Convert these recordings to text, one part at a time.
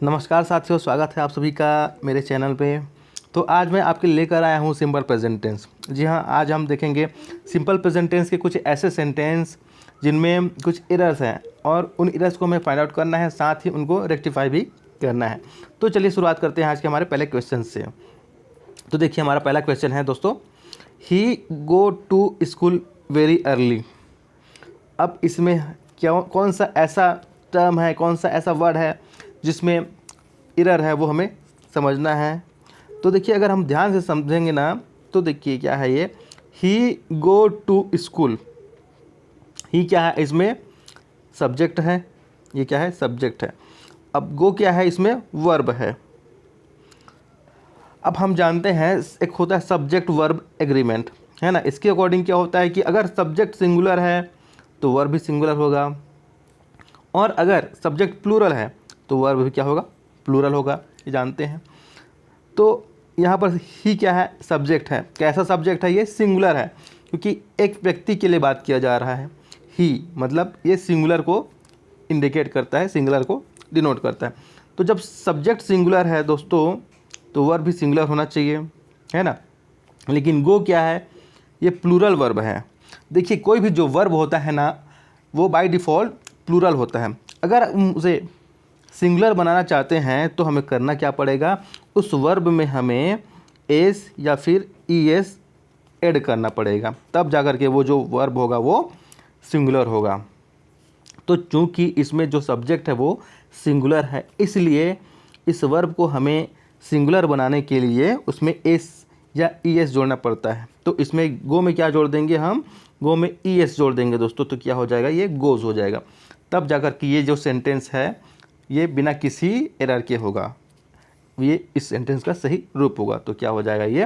नमस्कार साथियों, स्वागत है आप सभी का मेरे चैनल पे। तो आज मैं आपके लिए लेकर आया हूँ सिंपल प्रेजेंट टेंस। जी हाँ, आज हम देखेंगे सिंपल प्रेजेंट टेंस के कुछ ऐसे सेंटेंस जिनमें कुछ एरर्स हैं और उन एरर्स को हमें फाइंड आउट करना है, साथ ही उनको रेक्टिफाई भी करना है। तो चलिए शुरुआत करते हैं आज के हमारे पहले क्वेश्चन से। तो देखिए, हमारा पहला क्वेश्चन है दोस्तों, he go to school very early. अब इसमें क्या कौन सा ऐसा टर्म है, कौन सा ऐसा वर्ड है जिसमें एरर है, वो हमें समझना है। तो देखिए, अगर हम ध्यान से समझेंगे ना, तो देखिए क्या है ये, ही गो टू स्कूल। ही क्या है, इसमें सब्जेक्ट है। ये क्या है, सब्जेक्ट है। अब गो क्या है, इसमें वर्ब है। अब हम जानते हैं एक होता है सब्जेक्ट वर्ब एग्रीमेंट, है ना। इसके अकॉर्डिंग क्या होता है कि अगर सब्जेक्ट सिंगुलर है तो वर्ब भी सिंगुलर होगा, और अगर सब्जेक्ट प्लूरल है तो वर्ब भी क्या होगा, प्लूरल होगा। ये जानते हैं। तो यहाँ पर ही क्या है, सब्जेक्ट है। कैसा सब्जेक्ट है, ये सिंगुलर है, क्योंकि एक व्यक्ति के लिए बात किया जा रहा है। ही मतलब ये सिंगुलर को इंडिकेट करता है, सिंगुलर को डिनोट करता है। तो जब सब्जेक्ट सिंगुलर है दोस्तों, तो वर्ब भी सिंगुलर होना चाहिए, है ना। लेकिन गो क्या है, ये प्लूरल वर्ब है। देखिए, कोई भी जो वर्ब होता है ना, वो बाय डिफ़ॉल्ट प्लूरल होता है। अगर हम उसे सिंगुलर बनाना चाहते हैं तो हमें करना क्या पड़ेगा, उस वर्ब में हमें एस या फिर ई एस ऐड करना पड़ेगा, तब जाकर के वो जो वर्ब होगा वो सिंगुलर होगा। तो चूंकि इसमें जो सब्जेक्ट है वो सिंगुलर है, इसलिए इस वर्ब को हमें सिंगुलर बनाने के लिए उसमें एस या ई एस जोड़ना पड़ता है। तो इसमें गो में क्या जोड़ देंगे हम, गो में ई एस जोड़ देंगे दोस्तों। तो क्या हो जाएगा, ये गोज हो जाएगा। तब जाकर कि ये जो सेंटेंस है ये बिना किसी एरर के होगा, ये इस सेंटेंस का सही रूप होगा। तो क्या हो जाएगा, ये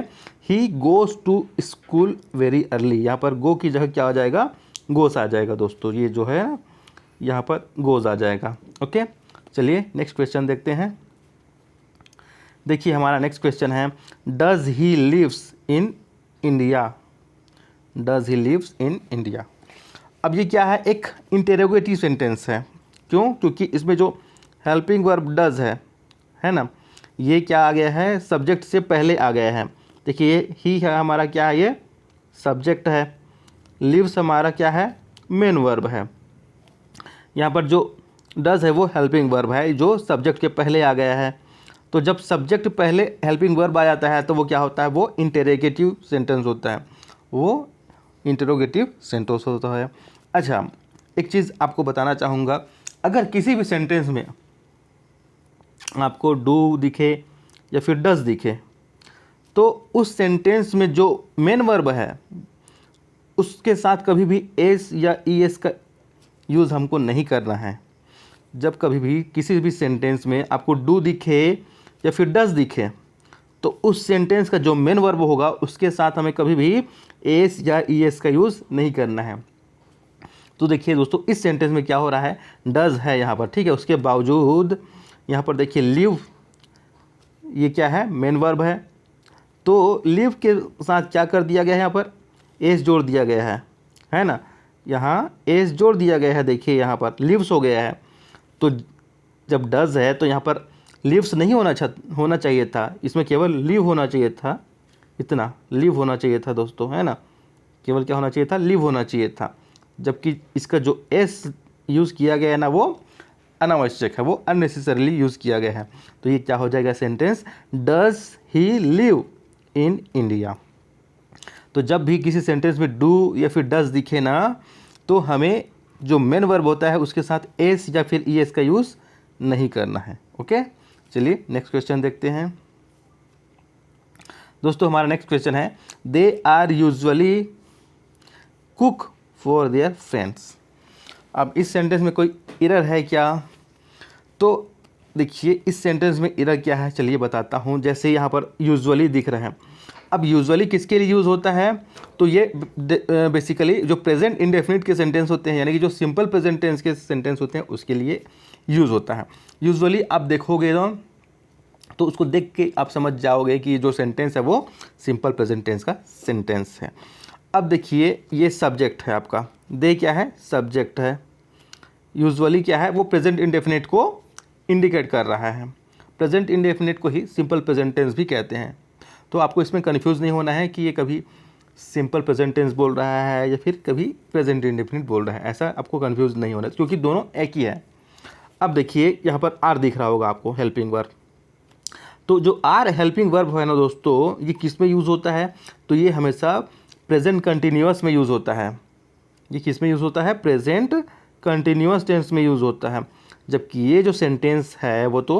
he goes to school very early. यहाँ पर गो की जगह क्या हो जाएगा, गोस आ जाएगा दोस्तों। ये जो है यहाँ पर गोज आ जाएगा। ओके, चलिए नेक्स्ट क्वेश्चन देखते हैं। देखिए, हमारा नेक्स्ट क्वेश्चन है, does he lives in India. Does he lives in India. अब ये क्या है, एक इंटेरोगेटिव सेंटेंस है। क्यों, क्योंकि इसमें जो हेल्पिंग वर्ब डज है ना, ये क्या आ गया है, सब्जेक्ट से पहले आ गया है। देखिए, ही है हमारा क्या है, ये सब्जेक्ट है। लिव्स हमारा क्या है, मेन वर्ब है। यहाँ पर जो डज है वो हेल्पिंग वर्ब है, जो सब्जेक्ट के पहले आ गया है। तो जब सब्जेक्ट पहले हेल्पिंग वर्ब आ जाता है तो वो क्या होता है, वो इंटेरोगेटिव सेंटेंस होता है, वो इंटेरोगेटिव सेंटेंस होता है। अच्छा, एक चीज़ आपको बताना चाहूँगा, अगर किसी भी सेंटेंस में आपको डू दिखे या फिर डज दिखे, तो उस सेंटेंस में जो मेन वर्ब है उसके साथ कभी भी एस या ई एस का यूज़ हमको नहीं करना है। जब कभी भी किसी भी सेंटेंस में आपको डू दिखे या फिर डज दिखे, तो उस सेंटेंस का जो मेन वर्ब होगा उसके साथ हमें कभी भी एस या ई एस का यूज़ नहीं करना है। तो देखिए दोस्तों, इस सेंटेंस में क्या हो रहा है, डज है यहाँ पर, ठीक है। उसके बावजूद यहाँ पर देखिए लिव, ये क्या है, मेन वर्ब है। तो लिव के साथ क्या कर दिया गया है, यहाँ पर एस जोड़ दिया गया है ना। यहाँ एस जोड़ दिया गया है, देखिए यहाँ पर लिव्स हो गया है। तो जब डज है तो यहाँ पर लिव्स नहीं होना चाहिए था, इसमें केवल लिव होना चाहिए था। इतना लिव होना चाहिए था दोस्तों, है ना। केवल क्या होना चाहिए था, लिव होना चाहिए था। जबकि इसका जो एस यूज़ किया गया है ना, वो अनावश्यक है, वो अननेसेसरीली यूज़ किया गया है। तो ये क्या हो जाएगा sentence, does he live in India. तो जब भी किसी सेंटेंस में डू या फिर डज दिखे ना, तो हमें जो मेन वर्ब होता है उसके साथ एस या फिर ई एस का यूज़ नहीं करना है। ओके, चलिए नेक्स्ट क्वेश्चन देखते हैं दोस्तों। हमारा नेक्स्ट क्वेश्चन है, they are usually cook for their friends. अब इस सेंटेंस में कोई एरर है क्या, तो देखिए इस सेंटेंस में एरर क्या है, चलिए बताता हूँ। जैसे यहाँ पर यूजुअली दिख रहे हैं। अब यूजुअली किसके लिए यूज़ होता है, तो ये बेसिकली जो प्रेजेंट इंडेफिनिट के सेंटेंस होते हैं, यानी कि जो सिंपल प्रेजेंट टेंस के सेंटेंस होते हैं, उसके लिए यूज़ होता है। यूजुअली आप देखोगे ना, तो उसको देख के आप समझ जाओगे कि जो सेंटेंस है वो सिंपल प्रेजेंट टेंस का सेंटेंस है। अब देखिए, ये सब्जेक्ट है आपका, दे क्या है, सब्जेक्ट है। यूजुअली क्या है, वो प्रेजेंट इंडेफिनिट को इंडिकेट कर रहा है। प्रेजेंट इंडेफिनिट को ही सिंपल प्रेजेंट टेंस भी कहते हैं। तो आपको इसमें कन्फ्यूज़ नहीं होना है कि ये कभी सिंपल प्रेजेंट टेंस बोल रहा है या फिर कभी प्रेजेंट इंडेफिनिट बोल रहा है, ऐसा आपको कन्फ्यूज़ नहीं होना, क्योंकि दोनों एक ही है। अब देखिए यहाँ पर आर दिख रहा होगा आपको, हेल्पिंग वर्ब। तो जो आर हेल्पिंग वर्ब है ना दोस्तों, ये किस में यूज़ होता है? तो ये हमेशा प्रेजेंट कंटिन्यूअस में यूज़ होता है। ये किस में यूज़ होता है? प्रेजेंट कंटिन्यूअस टेंस में यूज़ होता है। जबकि ये जो सेंटेंस है वो तो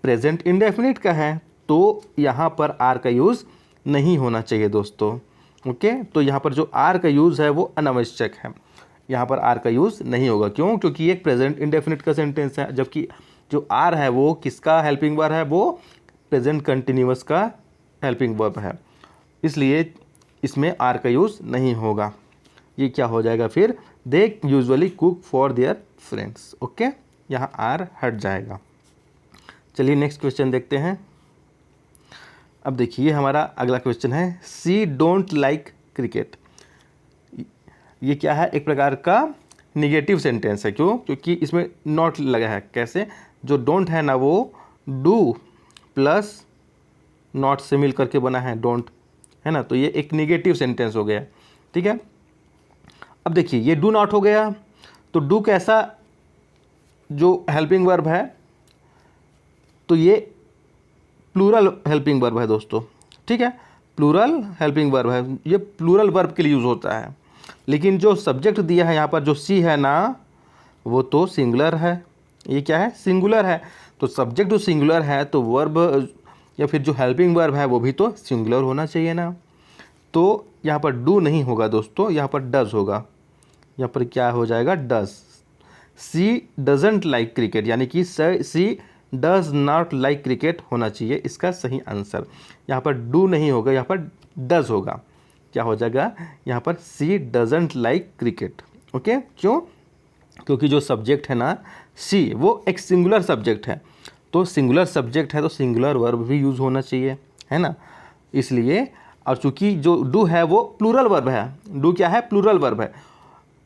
प्रेजेंट इंडेफिनिट का है, तो यहाँ पर आर का यूज़ नहीं होना चाहिए दोस्तों। ओके, तो यहाँ पर जो आर का यूज़ है वो अनावश्यक है, यहाँ पर आर का यूज़ नहीं होगा। क्यों? क्योंकि ये प्रेजेंट इंडेफिनिट का सेंटेंस है, जबकि जो आर है वो किसका हेल्पिंग वर्ब है? वो प्रेजेंट कंटिन्यूअस का हेल्पिंग वर्ब है, इसलिए इसमें आर का यूज़ नहीं होगा। ये क्या हो जाएगा फिर? They usually cook for their friends. Okay, यहाँ आर हट जाएगा। चलिए नेक्स्ट क्वेश्चन देखते हैं। अब देखिए हमारा अगला क्वेश्चन है, सी डोंट लाइक क्रिकेट। ये क्या है? एक प्रकार का निगेटिव सेंटेंस है। क्यों? क्योंकि इसमें नॉट लगा है। कैसे? जो डोंट है ना वो डू प्लस नॉट से मिल करके बना है डोंट, है ना, तो ये एक निगेटिव सेंटेंस हो गया। ठीक है, अब देखिए ये डू नॉट हो गया, तो डू कैसा जो हेल्पिंग वर्ब है, तो ये प्लूरल हेल्पिंग वर्ब है दोस्तों। ठीक है, प्लूरल हेल्पिंग वर्ब है, ये प्लूरल वर्ब के लिए यूज़ होता है। लेकिन जो सब्जेक्ट दिया है यहाँ पर, जो सी है ना, वो तो सिंगुलर है। ये क्या है? सिंगुलर है। तो सब्जेक्ट जो सिंगुलर है तो वर्ब या फिर जो हेल्पिंग वर्ब है वो भी तो सिंगुलर होना चाहिए ना। तो यहाँ पर डू नहीं होगा दोस्तों, यहाँ पर डज होगा। यहाँ पर क्या हो जाएगा? Does. She doesn't like cricket, यानी कि she does not like cricket होना चाहिए इसका सही आंसर। यहाँ पर डू नहीं होगा, यहाँ पर डज होगा। क्या हो जाएगा? यहाँ पर सी डजंट लाइक क्रिकेट। ओके, क्यों? क्योंकि जो सब्जेक्ट है ना सी, वो एक सिंगुलर सब्जेक्ट है, तो सिंगुलर सब्जेक्ट है तो सिंगुलर वर्ब भी यूज़ होना चाहिए, है ना, इसलिए। और चूंकि जो डू है वो प्लूरल वर्ब है, डू क्या है? प्लूरल वर्ब है,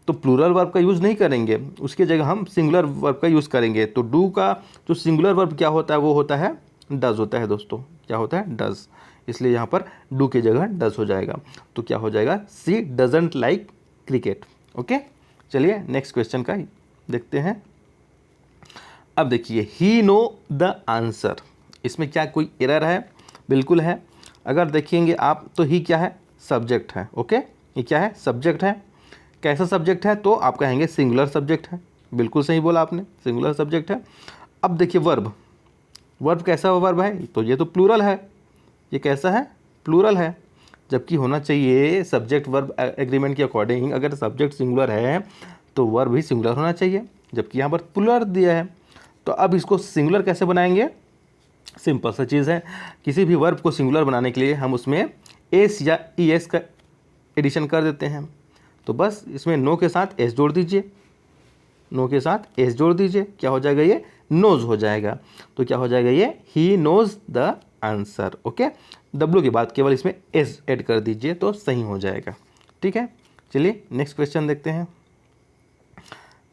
तो प्लूरल वर्ब का यूज़ नहीं करेंगे, उसके जगह हम सिंगुलर वर्ब का यूज़ करेंगे। तो डू का जो सिंगुलर वर्ब क्या होता है? वो होता है डज होता है दोस्तों। क्या होता है? डज। इसलिए यहाँ पर डू की जगह डज हो जाएगा। तो क्या हो जाएगा? सी डजंट लाइक क्रिकेट। ओके, चलिए नेक्स्ट क्वेश्चन का देखते हैं। अब देखिए, ही नो द आंसर, इसमें क्या कोई एरर है? बिल्कुल है। अगर देखेंगे आप तो ही क्या है? सब्जेक्ट है। ओके, ये क्या है? सब्जेक्ट है। कैसा सब्जेक्ट है? तो आप कहेंगे सिंगुलर सब्जेक्ट है। बिल्कुल सही बोला आपने, सिंगुलर सब्जेक्ट है। अब देखिए वर्ब, वर्ब कैसा वर्ब है? तो ये तो प्लूरल है। ये कैसा है? प्लूरल है। जबकि होना चाहिए सब्जेक्ट वर्ब एग्रीमेंट के अकॉर्डिंग, अगर सब्जेक्ट सिंगुलर है तो वर्ब भी सिंगुलर होना चाहिए, जबकि यहाँ पर प्लूरल दिया है। तो अब इसको सिंगुलर कैसे बनाएंगे? सिंपल सा चीज़ है, किसी भी वर्ब को सिंगुलर बनाने के लिए हम उसमें एस या ई एस का एडिशन कर देते हैं। तो बस इसमें नो के साथ एस जोड़ दीजिए, नो के साथ एस जोड़ दीजिए, क्या हो जाएगा? ये नोज हो जाएगा। तो क्या हो जाएगा? ये he knows the answer. Okay, W के बाद केवल इसमें एस ऐड कर दीजिए तो सही हो जाएगा। ठीक है, चलिए नेक्स्ट क्वेश्चन देखते हैं।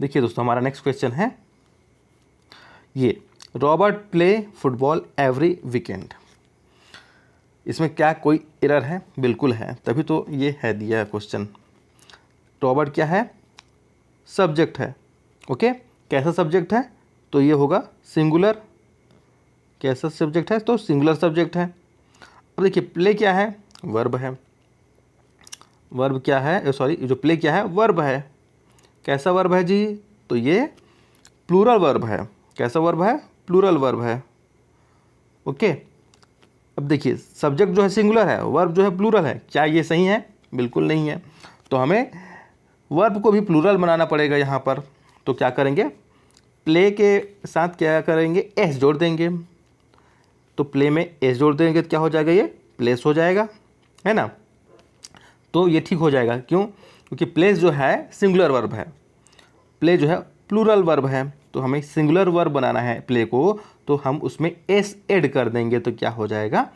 देखिए दोस्तों, हमारा नेक्स्ट क्वेश्चन है ये, Robert play football every weekend. इसमें क्या कोई एरर है? बिल्कुल है, तभी तो ये है दिया क्वेश्चन। रॉबर्ट क्या है? सब्जेक्ट है। ओके, कैसा सब्जेक्ट है? तो ये होगा सिंगुलर। कैसा सब्जेक्ट है? तो सिंगुलर सब्जेक्ट है। अब देखिए प्ले क्या है? वर्ब है। वर्ब क्या है? सॉरी, जो प्ले क्या है? वर्ब है। कैसा वर्ब है जी? तो ये प्लूरल वर्ब है। कैसा वर्ब है? प्लूरल वर्ब है। ओके, अब देखिए सब्जेक्ट जो है सिंगुलर है, वर्ब जो है प्लूरल है। क्या ये सही है? बिल्कुल नहीं है। तो हमें वर्ब को भी प्लूरल बनाना पड़ेगा यहाँ पर। तो क्या करेंगे? प्ले के साथ क्या करेंगे? एस जोड़ देंगे। तो प्ले में एस जोड़ देंगे तो क्या हो जाएगा? ये प्लेस हो जाएगा, है ना। तो ये ठीक हो जाएगा। क्यों? क्योंकि प्लेस जो है सिंगुलर वर्ब है, प्ले जो है प्लूरल वर्ब है। तो हमें सिंगुलर वर्ब बनाना है प्ले को, तो हम उसमें एस ऐड कर देंगे तो क्या हो जाएगा?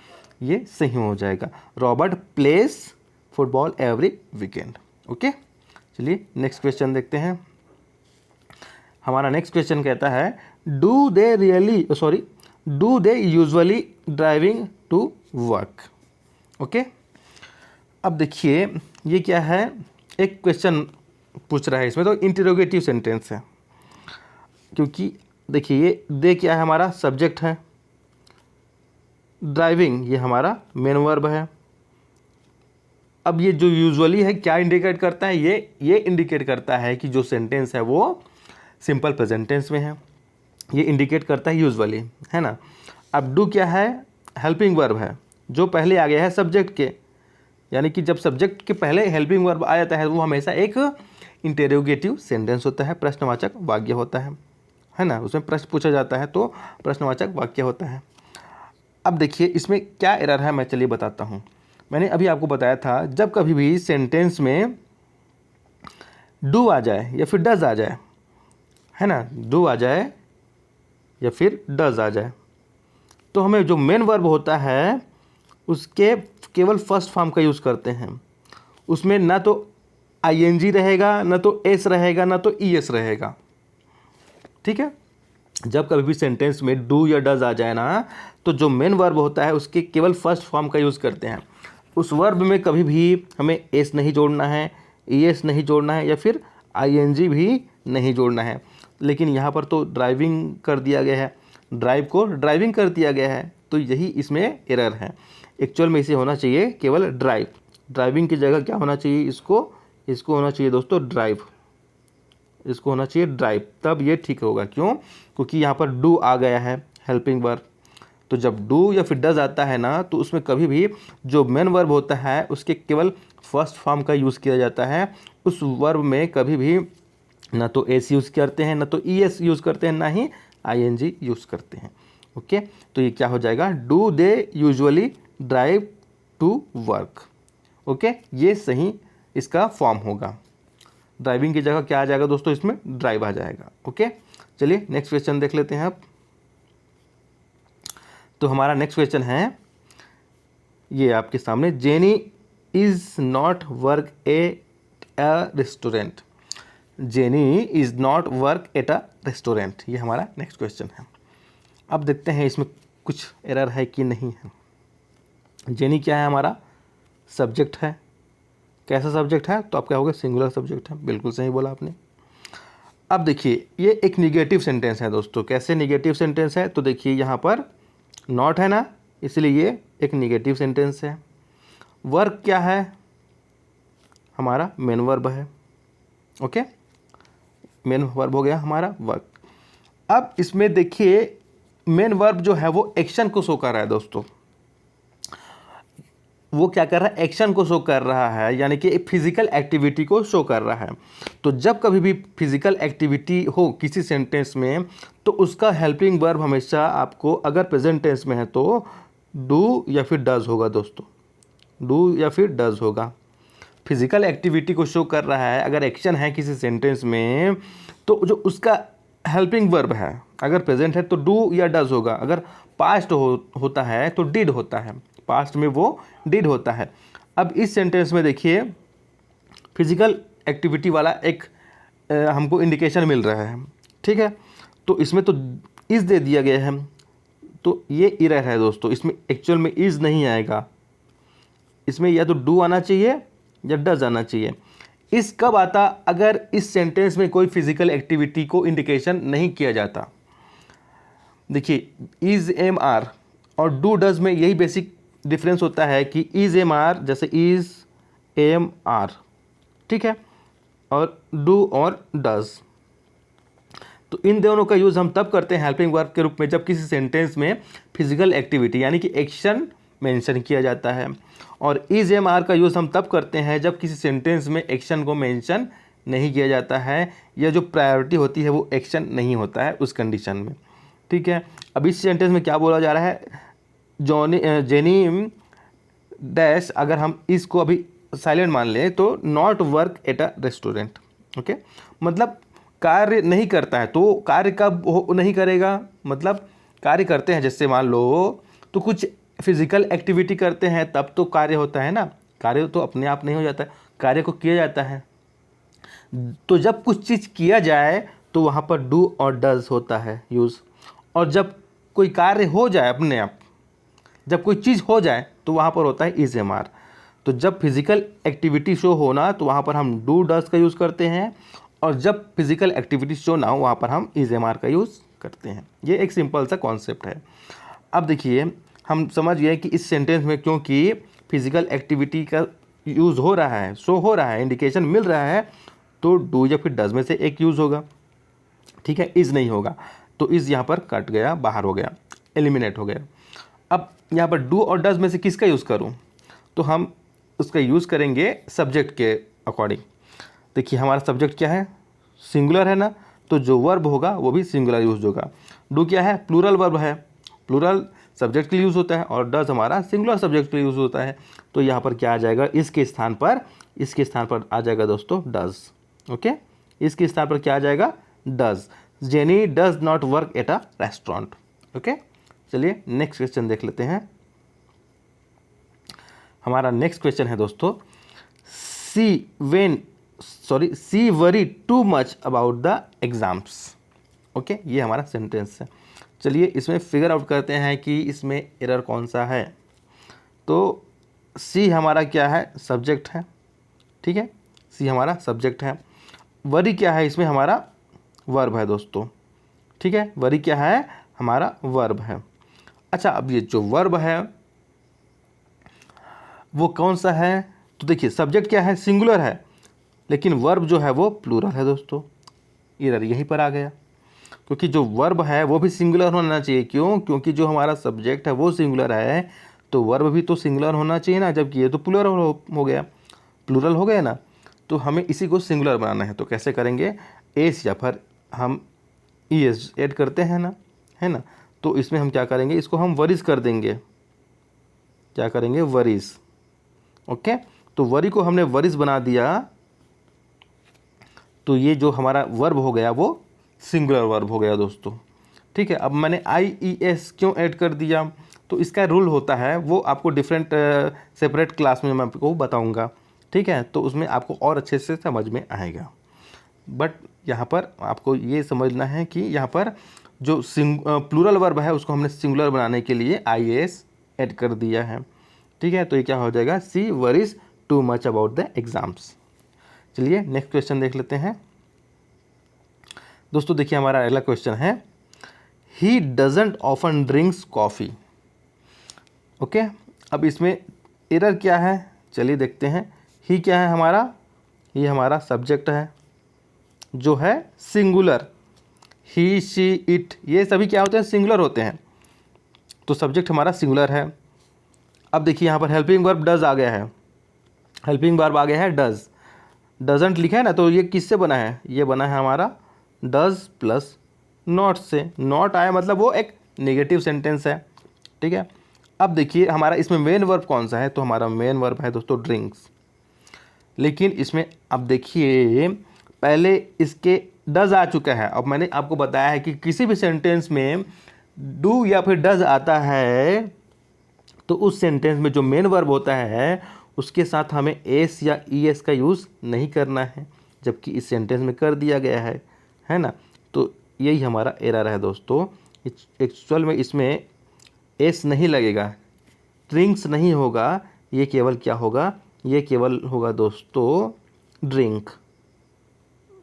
ये सही हो जाएगा। Robert plays football every weekend. Okay, चलिए नेक्स्ट क्वेश्चन देखते हैं। हमारा नेक्स्ट क्वेश्चन कहता है, do they really do they usually driving to work. Okay, अब देखिए ये क्या है, एक क्वेश्चन पूछ रहा है इसमें, तो इंटरोगेटिव सेंटेंस है, क्योंकि देखिए ये दे क्या है, हमारा सब्जेक्ट है, ड्राइविंग ये हमारा मेन वर्ब है। अब ये जो यूजुअली है क्या इंडिकेट करता है, ये इंडिकेट करता है कि जो सेंटेंस है वो सिंपल प्रेजेंट टेंस में है, ये इंडिकेट करता है यूजुअली, है ना। अब डू क्या है, हेल्पिंग वर्ब है जो पहले आ गया है सब्जेक्ट के, यानी कि जब सब्जेक्ट के पहले हेल्पिंग वर्ब आ जाता है वो हमेशा एक इंटेरोगेटिव सेंटेंस होता है, प्रश्नवाचक वाक्य होता है ना, उसमें प्रश्न पूछा जाता है तो प्रश्नवाचक वाक्य होता है। अब देखिए इसमें क्या एरर है, मैं चलिए बताता हूँ। मैंने अभी आपको बताया था जब कभी भी सेंटेंस में डू आ जाए या फिर डज आ जाए, है ना, डू आ जाए या फिर डज आ जाए, तो हमें जो मेन वर्ब होता है उसके केवल फर्स्ट फॉर्म का यूज़ करते हैं। उसमें ना तो आईएनजी रहेगा, ना तो एस रहेगा, ना तो ईएस रहेगा। ठीक है, जब कभी भी सेंटेंस में डू या डज आ जाए ना, तो जो मेन वर्ब होता है उसके केवल फर्स्ट फॉर्म का यूज़ करते हैं। उस वर्ब में कभी भी हमें एस नहीं जोड़ना है, ईएस नहीं जोड़ना है, या फिर आईएनजी भी नहीं जोड़ना है। लेकिन यहाँ पर तो ड्राइविंग कर दिया गया है, ड्राइव को ड्राइविंग कर दिया गया है, तो यही इसमें एरर है। एक्चुअल में इसे होना चाहिए केवल ड्राइव, ड्राइविंग की जगह क्या होना चाहिए, इसको होना चाहिए दोस्तों ड्राइव, इसको होना चाहिए ड्राइव, तब ये ठीक होगा। क्यों, क्योंकि यहाँ पर डू आ गया है हेल्पिंग वर्ब, तो जब डू या फिर डज आता है ना, तो उसमें कभी भी जो मेन वर्ब होता है उसके केवल फर्स्ट फॉर्म का यूज़ किया जाता है। उस वर्ब में कभी भी ना तो एस यूज़ करते हैं, ना तो ईएस यूज़ करते हैं, ना ही आईएनजी यूज़ करते हैं। ओके, तो ये क्या हो जाएगा, do they usually drive to work. Okay, ये सही इसका फॉर्म होगा। ड्राइविंग की जगह क्या आ जाएगा दोस्तों, इसमें ड्राइव आ जाएगा। ओके, चलिए नेक्स्ट क्वेश्चन देख लेते हैं आप। तो हमारा नेक्स्ट क्वेश्चन है ये आपके सामने, jenny is not work at a restaurant. Jenny is not work at a restaurant, ये हमारा नेक्स्ट क्वेश्चन है। अब देखते हैं इसमें कुछ एरर है कि नहीं है। जेनी क्या है, हमारा सब्जेक्ट है। कैसा सब्जेक्ट है, तो आप क्या होगा, सिंगुलर सब्जेक्ट है, बिल्कुल सही बोला आपने। अब देखिए ये एक निगेटिव सेंटेंस है दोस्तों। कैसे निगेटिव सेंटेंस है, तो देखिए यहाँ पर नॉट है ना, इसलिए ये एक निगेटिव सेंटेंस है। वर्क क्या है, हमारा मेन वर्ब है। ओके, मेन वर्ब हो गया हमारा वर्क। अब इसमें देखिए मेन वर्ब जो है वो एक्शन को शो कर रहा है दोस्तों, वो क्या कर रहा है, एक्शन को शो कर रहा है, यानी कि फिजिकल एक्टिविटी को शो कर रहा है। तो जब कभी भी फिजिकल एक्टिविटी हो किसी सेंटेंस में, तो उसका हेल्पिंग वर्ब हमेशा आपको अगर प्रेजेंट टेंस में है तो डू या फिर डज होगा दोस्तों, डू या फिर डज होगा। फिजिकल एक्टिविटी को शो कर रहा है, अगर एक्शन है किसी सेंटेंस में, तो जो उसका हेल्पिंग वर्ब है अगर प्रेजेंट है तो डू या डज होगा। अगर पास्ट होता है तो डिड होता है, पास्ट में वो डिड होता है। अब इस सेंटेंस में देखिए फिजिकल एक्टिविटी वाला एक हमको इंडिकेशन मिल रहा है। ठीक है, तो इसमें तो इज़ दे दिया गया है, तो ये एरर है दोस्तों। इसमें एक्चुअल में इज़ नहीं आएगा, इसमें या तो डू आना चाहिए या डज आना चाहिए। इस कब आता, अगर इस सेंटेंस में कोई फिजिकल एक्टिविटी को इंडिकेशन नहीं किया जाता। देखिए इज़ एम आर और डू डज में यही बेसिक डिफरेंस होता है कि इज़ एम आर जैसे इज़ एम आर, ठीक है, और डू और डज। तो इन दोनों का यूज़ हम तब करते हैं हेल्पिंग वर्ब के रूप में जब किसी सेंटेंस में फिजिकल एक्टिविटी यानी कि एक्शन मेंशन किया जाता है, और इज़ एम आर का यूज़ हम तब करते हैं जब किसी सेंटेंस में एक्शन को मेंशन नहीं किया जाता है, या जो प्रायोरिटी होती है वो एक्शन नहीं होता है उस कंडीशन में। ठीक है, अब इस सेंटेंस में क्या बोला जा रहा है, जेनी डैश, अगर हम इसको अभी साइलेंट मान लें तो not work at a restaurant. Okay, मतलब कार्य नहीं करता है, तो कार्य कब नहीं करेगा, मतलब कार्य करते हैं, जैसे मान लो तो कुछ फिजिकल एक्टिविटी करते हैं तब तो कार्य होता है ना, कार्य तो अपने आप नहीं हो जाता है, कार्य को किया जाता है। तो जब कुछ चीज़ किया जाए तो वहाँ पर डू और डज होता है यूज़, और जब कोई कार्य हो जाए अपने आप, जब कोई चीज़ हो जाए तो वहाँ पर होता है इज एम आर। तो जब फिजिकल एक्टिविटी शो होना तो वहाँ पर हम डू डज का यूज़ करते हैं, और जब फिजिकल एक्टिविटी शो ना हो वहाँ पर हम इज एम आर का यूज़ करते हैं। ये एक सिंपल सा कॉन्सेप्ट है। अब देखिए हम समझ गए कि इस सेंटेंस में क्योंकि फिजिकल एक्टिविटी का यूज़ हो रहा है, शो हो रहा है, इंडिकेशन मिल रहा है, तो डू या फिर डज में से एक यूज़ होगा, ठीक है, इज़ नहीं होगा। तो इज़ यहाँ पर कट गया, बाहर हो गया, एलिमिनेट हो गया। अब यहाँ पर डू और डज में से किसका यूज़ करूँ, तो हम उसका यूज़ करेंगे सब्जेक्ट के अकॉर्डिंग। देखिए हमारा सब्जेक्ट क्या है, सिंगुलर है ना, तो जो वर्ब होगा वो भी सिंगुलर यूज़ होगा। डू क्या है, प्लूरल वर्ब है, प्लूरल सब्जेक्ट के लिए यूज़ होता है, और डज हमारा सिंगुलर सब्जेक्ट के लिए यूज़ होता है। तो यहाँ पर क्या आ जाएगा, इसके स्थान पर आ जाएगा दोस्तों डज। ओके, इसके स्थान पर क्या आ जाएगा, does. Jenny does not work at a restaurant. Okay, चलिए नेक्स्ट क्वेश्चन देख लेते हैं। हमारा नेक्स्ट क्वेश्चन है दोस्तों, she worry too much about the exams. Okay, ये हमारा सेंटेंस है। चलिए इसमें फिगर आउट करते हैं कि इसमें एरर कौन सा है। तो सी हमारा क्या है, सब्जेक्ट है, ठीक है, सी हमारा सब्जेक्ट है। वरी क्या है, इसमें हमारा वर्ब है दोस्तों, ठीक है, वरी क्या है, हमारा वर्ब है। अच्छा, अब ये जो वर्ब है वो कौन सा है, तो देखिए सब्जेक्ट क्या है, सिंगुलर है, लेकिन वर्ब जो है वो प्लूरल है दोस्तों। एरर यहीं पर आ गया, क्योंकि जो वर्ब है वो भी सिंगुलर होना चाहिए। क्यों, क्योंकि जो हमारा सब्जेक्ट है वो सिंगुलर है, तो वर्ब भी तो सिंगुलर होना चाहिए ना, जबकि ये तो प्लूरल हो गया, प्लूरल हो गया ना। तो हमें इसी को सिंगुलर बनाना है, तो कैसे करेंगे, एस या फिर हम ई एस ऐड करते हैं ना, है ना। तो इसमें हम क्या करेंगे, इसको हम वरीज कर देंगे, क्या करेंगे, वरीज। ओके, तो वरी को हमने वरीज बना दिया, तो ये जो हमारा वर्ब हो गया वो सिंगुलर वर्ब हो गया दोस्तों, ठीक है। अब मैंने आई ई एस क्यों ऐड कर दिया, तो इसका रूल होता है, वो आपको डिफरेंट सेपरेट क्लास में मैं आपको बताऊंगा, ठीक है, तो उसमें आपको और अच्छे से समझ में आएगा। बट यहाँ पर आपको ये समझना है कि यहाँ पर जो प्लूरल वर्ब है उसको हमने सिंगुलर बनाने के लिए आई एस ऐड कर दिया है, ठीक है। तो ये क्या हो जाएगा, she worries too much about the exams. चलिए नेक्स्ट क्वेश्चन देख लेते हैं दोस्तों। देखिए हमारा अगला क्वेश्चन है, he doesn't often drinks coffee. Okay, अब इसमें एरर क्या है, चलिए देखते हैं। ही क्या है हमारा, ये हमारा सब्जेक्ट है जो है सिंगुलर, ही शी इट ये सभी क्या होते हैं, सिंगुलर होते हैं, तो सब्जेक्ट हमारा सिंगुलर है। अब देखिए यहाँ पर हेल्पिंग वर्ब डज आ गया है, हेल्पिंग वर्ब आ गया है डज, डजंट लिखा है ना, तो ये किससे बना है, ये बना है हमारा डज प्लस नॉट से। नॉट आया मतलब वो एक नेगेटिव सेंटेंस है, ठीक है। अब देखिए हमारा इसमें मेन वर्ब कौन सा है, तो हमारा मेन वर्ब है दोस्तों ड्रिंक्स। लेकिन इसमें अब देखिए पहले इसके डज आ चुका है। अब मैंने आपको बताया है कि किसी भी सेंटेंस में डू या फिर डज आता है तो उस सेंटेंस में जो मेन वर्ब होता है उसके साथ हमें एस या ई एस का यूज़ नहीं करना है, जबकि इस सेंटेंस में कर दिया गया है ना। तो यही हमारा एरर है दोस्तों। एक्चुअल में इसमें एस नहीं लगेगा, ड्रिंक्स नहीं होगा, ये केवल क्या होगा, ये केवल होगा दोस्तों ड्रिंक।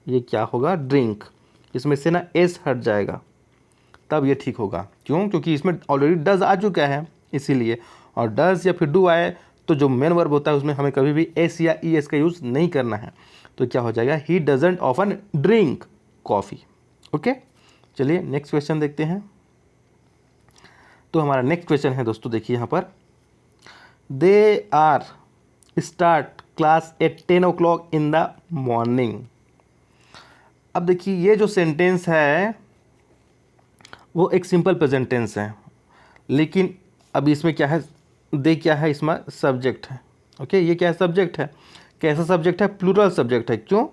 ये क्या होगा, ड्रिंक। इसमें से ना एस हट जाएगा, तब ये ठीक होगा। क्यों, क्योंकि इसमें ऑलरेडी डज आ चुका है इसीलिए। और डज या फिर डू आए तो जो मेन वर्ब होता है उसमें हमें कभी भी एस या ई एस का यूज़ नहीं करना है। तो क्या हो जाएगा, ही doesn't often drink coffee. Okay, चलिए नेक्स्ट क्वेश्चन देखते हैं। तो हमारा नेक्स्ट क्वेश्चन है दोस्तों, देखिए यहाँ पर, they are start class at 10 o'clock in the morning. अब देखिए ये जो सेंटेंस है वो एक सिंपल प्रेजेंट टेंस है, लेकिन अब इसमें क्या है, दे क्या है, इसमें सब्जेक्ट है। ओके, ये क्या है, सब्जेक्ट है। कैसा सब्जेक्ट है, प्लूरल सब्जेक्ट है। क्यों,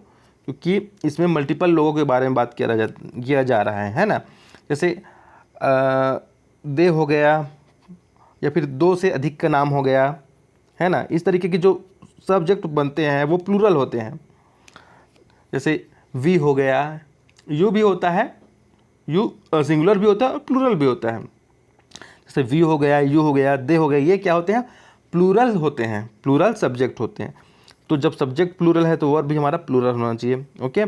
क्योंकि इसमें मल्टीपल लोगों के बारे में बात किया जा रहा है ना। जैसे दे हो गया या फिर दो से अधिक का नाम हो गया, है ना। इस तरीके के जो सब्जेक्ट बनते हैं वो प्लूरल होते हैं। जैसे वी हो गया, यू भी होता है, यू सिंगुलर भी होता है और प्लूरल भी होता है। जैसे वी हो गया, यू हो गया, दे हो गया, ये क्या होते हैं? प्लूरल होते हैं, प्लूरल सब्जेक्ट होते हैं। तो जब सब्जेक्ट प्लूरल है तो वर्ब भी हमारा प्लूरल होना चाहिए। ओके,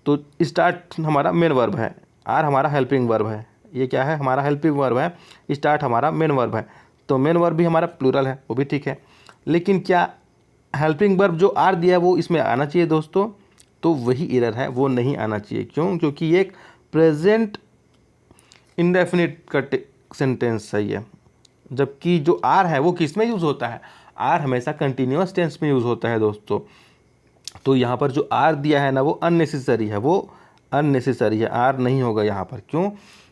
तो स्टार्ट हमारा मेन वर्ब है, आर हमारा हेल्पिंग वर्ब है, ये क्या है? हमारा हेल्पिंग वर्ब है, स्टार्ट हमारा मेन वर्ब है, तो मेन वर्ब भी हमारा प्लूरल है, वो भी ठीक है। लेकिन क्या हेल्पिंग वर्ब जो आर दिया है वो इसमें आना चाहिए दोस्तों? तो वही एरर है, वो नहीं आना चाहिए। क्यों? क्योंकि ये एक प्रेजेंट इंडेफिनिट का सेंटेंस है ये, जबकि जो आर है वो किस में यूज़ होता है? आर हमेशा कंटिन्यूअस टेंस में यूज़ होता है दोस्तों। तो यहाँ पर जो आर दिया है ना वो अननेसेसरी है, वो अननेसेसरी है, आर नहीं होगा यहाँ पर। क्यों?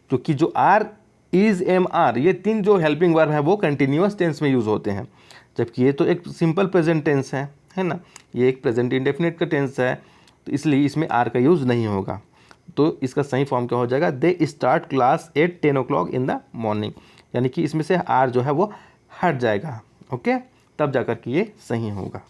क्योंकि जो आर, इज, एम, आर, ये तीन जो हेल्पिंग वर्ब है वो कंटिन्यूअस टेंस में यूज़ होते हैं, जबकि ये तो एक सिंपल प्रेजेंट टेंस है ना, ये एक प्रेजेंट इंडेफिनिट का टेंस है, तो इसलिए इसमें आर का यूज़ नहीं होगा। तो इसका सही फॉर्म क्या हो जाएगा? They start class at 10 o'clock in the morning, यानी कि इसमें से आर जो है वो हट जाएगा। ओके, तब जाकर के ये सही होगा।